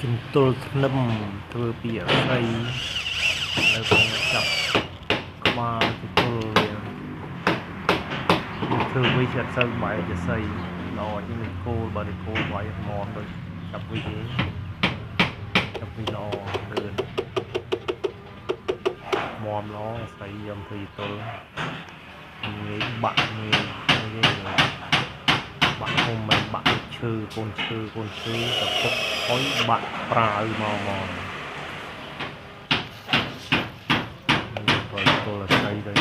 ជំទល់ធ្នឹមធ្វើពីអស័យនៅក្នុងចាប់ក្បាលជំទល់វាធ្វើវិញអត់សូវបាយអស័យល្អជាងគោលបើគោលបាយហ្មងដូចចាប់វិញទេចាប់វិញល្អលឿនមមល្អអស័យយកធ្វើទល់ងាយបាក់ងាយបាក់ហុំមិនបាក់ឈើកូនឈើទៅពុកអុយបាក់ប្រើមកទៅទល់អស័យទៅ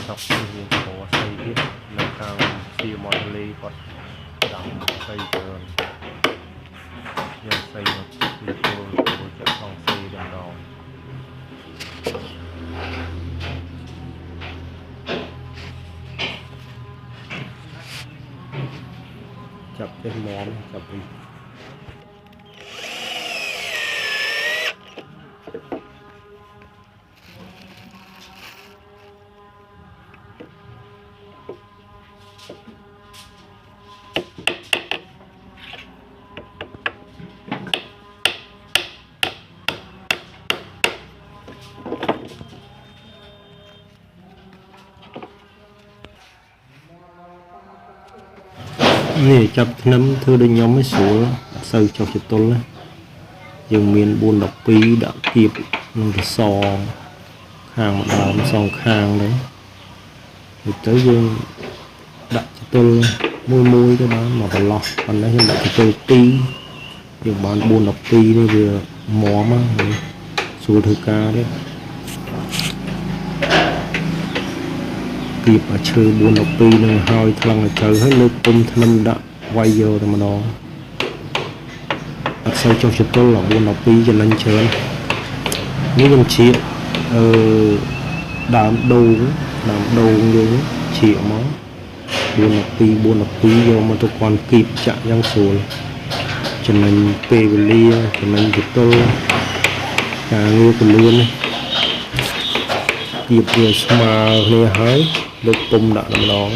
ស្រុកមានព្រោះអស័យទៀតនៅខាងជាមាត់លេគាត់ដាំអស័យច្រើនយកអស័យមកពីទល់ចាក់ក្នុងសេដល់ដងចាប់ទេមមចាប់វិញនេះចាប់ធ្នឹមធ្វើដូចខ្ញុំឯងស្រួលអត់សូវចុះចតុលយើងមាន4 12ដាក់គៀបនឹងទៅសខាងម្ដងសងខាងđấyទៅយើងដាក់ចតុលមួយទៅបានមកប្រឡោះប៉ុន្តែខ្ញុំដាក់ចតុល2យើងបាន4 12នេះវាមមស្រួលធ្វើការទេគៀបឈើ4 12នឹងហើយថ្លឹងទៅហើយលើកពុំធ្នឹមដាក់វាយយកតែម្ដងអត់សូវចុះចតុល4 12ចំណេញច្រើននេះខ្ញុំជ្រៀកដើមដូងយើងជ្រៀកមក4 12យកមកទៅគាត់គៀបចាក់យ៉ាងស្រួលចំណេញពេលវេលាចំណេញចតុលការងារពលឿនគៀបវាស្មើគ្នាហើយលើកពុំដាក់ម្ដង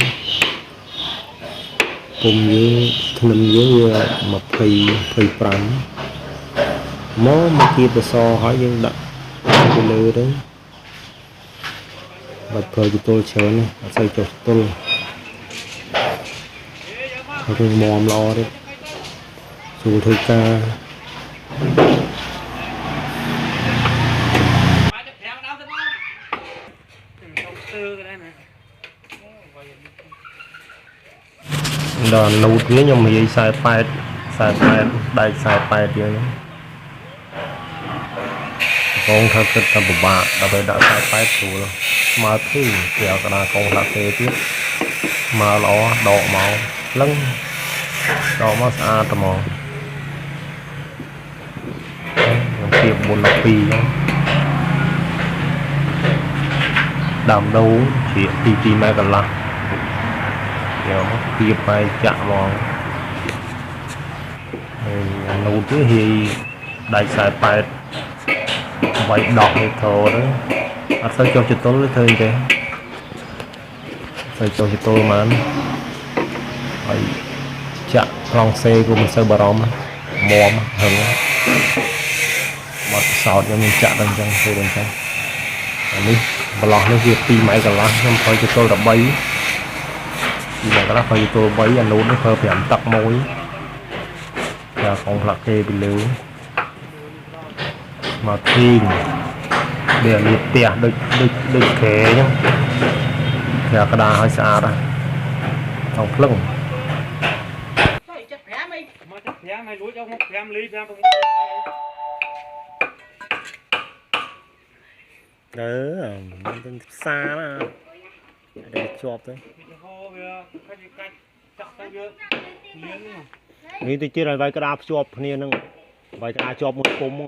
ពុំយើងធ្នឹមយើងវា25មកគៀបសហើយយើងដាក់ទៅលើទៅបាច់ប្រើចតុលច្រើនអត់សូវចុះចតុលរឿងមមល្អទេស្រួលធ្វើការដល់នូតនេះខ្ញុំនិយាយ48ដៃ48ទៀតកងថាគិតតែពិបាកដើម្បីដាក់48ស្រួលស្មើពីគេឲ្យកណ្ដាលកងដាក់ទេទៀតស្មើល្អដកមកលឹងដកមកស្អាតត្មងខ្ញុំគៀប4 12ហ្នឹងដាំដូងជ្រៀក2 ម៉ែត្រកន្លះយកមកគៀបបាយចាក់មកហើយនូតទៅហីដៃ48វាយដកនេះធរទៅអត់សូវចុះចតុលធ្វើអីទេសូវចុះចតុលហ្មងហើយចាក់ខ្លងសេក៏មិនសូវបារម្ភមមហឹងមកសោតខ្ញុំចាក់ដល់អញ្ចឹងធ្វើដល់អញ្ចឹងអានេះប្រឡោះនេះវា2 ម៉ែត្រកន្លះខ្ញុំប្រើចតុល13កន្លះប្រើយូទូ3អានូតនេះប្រើ5 ទឹកមួយតែកងផ្លាក់គេពីលើមកធីងវាលាបផ្ទះដូចក្រែអញ្ចឹងតែក្តារឲ្យស្អាតហ្នឹងភ្លឹង75ឲ្យលួចយកមក5 លី 5 6មានផ្សារណាđể chọp thôi. Nghĩ tôi chưa là vài cái đạp chọp nên nâng vài cái đạp chọp một cúm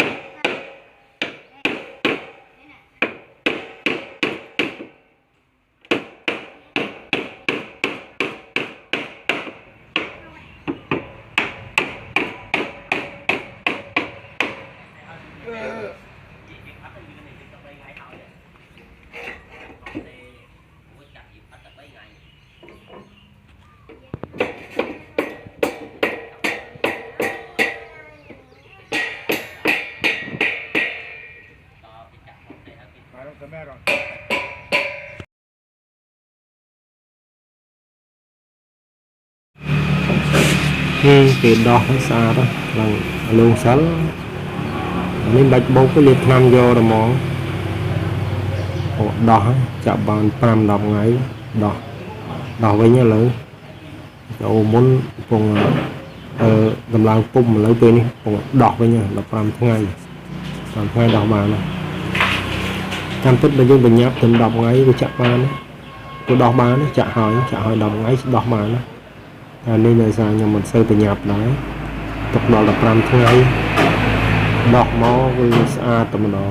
គេដោះឲ្យស្អាតឡើងលងសិលនេះបាច់បោកទៅលាបថ្នាំយកតែហ្មងដោះចាប់បាន5-10ថ្ងៃដោះវិញឥឡូវអូមុនពងតម្លើងពុំឥឡូវពេលនេះពងដោះវិញ15ថ្ងៃ5ថ្ងៃដោះបានតាមពិតបើយើងបញ្ញាប់ถึง10ថ្ងៃវាចាក់បានវាដោះបានចាក់ហើយ10ថ្ងៃដោះបានតែនេះដោយសារខ្ញុំមិនសូវបញ្ញាប់ដែរទុកដល់15ថ្ងៃដោះមកវាស្អាតតែម្ដង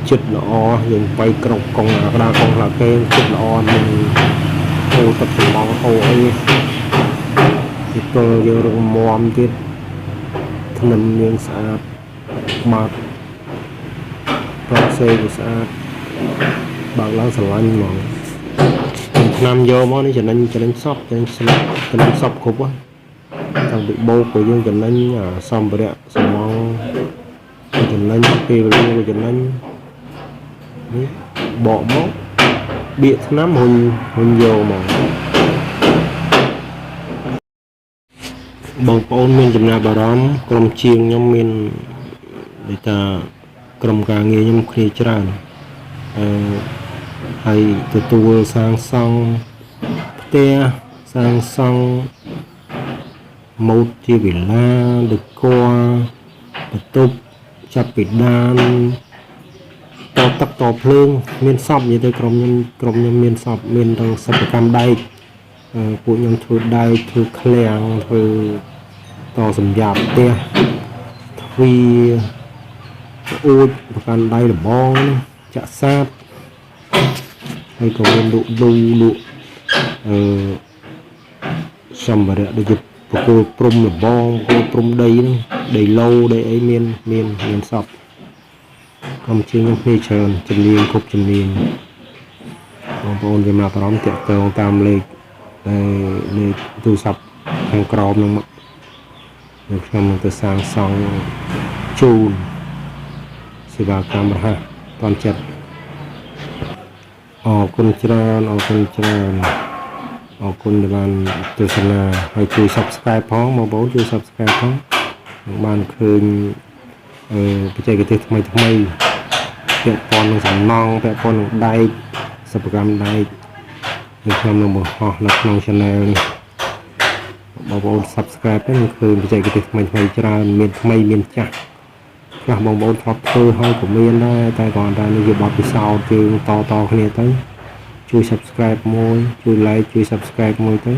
ចិត្តល្អយើងបៃក្រុកកងក្តារកងខ្លាគេចិត្តល្អនឹងអូទឹកសំងអូអីទីទល់យើងរងមមទៀតថ្នាំមានស្អាតបាត់ប្រសេវាស្អាតបើកឡើងស្រឡាញ់ហ្មងថ្នាំយកមកនេះចំណេញសពចំណេញសពគ្រប់តាំងពីបោកcủaយើងចំណេញសម្ភារៈសំងចំណេញពេលវេលាcủaចំណេញនេះបកមកបៀកថ្នាំហ៊ុនយកមកបងប្អូនមានចំណាប់អារម្មណ៍ក្រុមជាងខ្ញុំមានដូចថាក្រុមការងារខ្ញុំគ្នាច្រើនហើយទទួលសាងសង់ផ្ទះសាងសង់ម៉ូតជាវិឡាដេក័របន្ទប់ចាប់ពីដានតទឹកតភ្លើងមានសពនិយាយទៅក្រុមខ្ញុំមានសពមានទាំងសិប្បកម្មដែកពួកខ្ញុំធ្វើដែកធ្វើឃ្លាំងធ្វើតសម្រាប់ផ្ទះទ្វារអួចប្រកាន់ដៃលបងចាក់សាបហើយក៏មានលក់សម្ភារៈដូចជាបកគោព្រំលបងបកគោព្រំដីហ្នឹងដីឡូដីអីមានសពក្រុមជាងខ្ញុំគ្នាច្រើនជំនាញគ្រប់ជំនាញបងប្អូនចំណាប់អារម្មណ៍តាក់ទងតាមលេខទូរស័ព្ទខាងក្រោមហ្នឹងមកខ្ញុំនឹងទៅសាងសង់ជូនសេវាកម្មរហ័សតាមចិត្តអរគុណច្រើនដែលបានទស្សនាហើយជួយ Subscribe ផងបងប្អូនជួយ Subscribe ផងបានឃើញបច្ចេកទេសថ្មីពាក់ព័ន្ធនឹងសំណង់ពាក់ព័ន្ធនឹងដែកសិប្បកម្មដែកខ្ញុំនឹងបង្ហោះនៅក្នុង Channel នេះបងប្អូន Subscribe ទៅនឹងឃើញបច្ចេកទេសថ្មីច្រើនមានថ្មីមានចាស់ខ្លះបងប្អូនធ្លាប់ធ្វើហើយក៏មានដែរតែគ្រាន់តែនេះជាបទពិសោធន៍យើងតគ្នាទៅជួយ Subscribe មួយជួយ Like ជួយ Subscribe មួយទៅ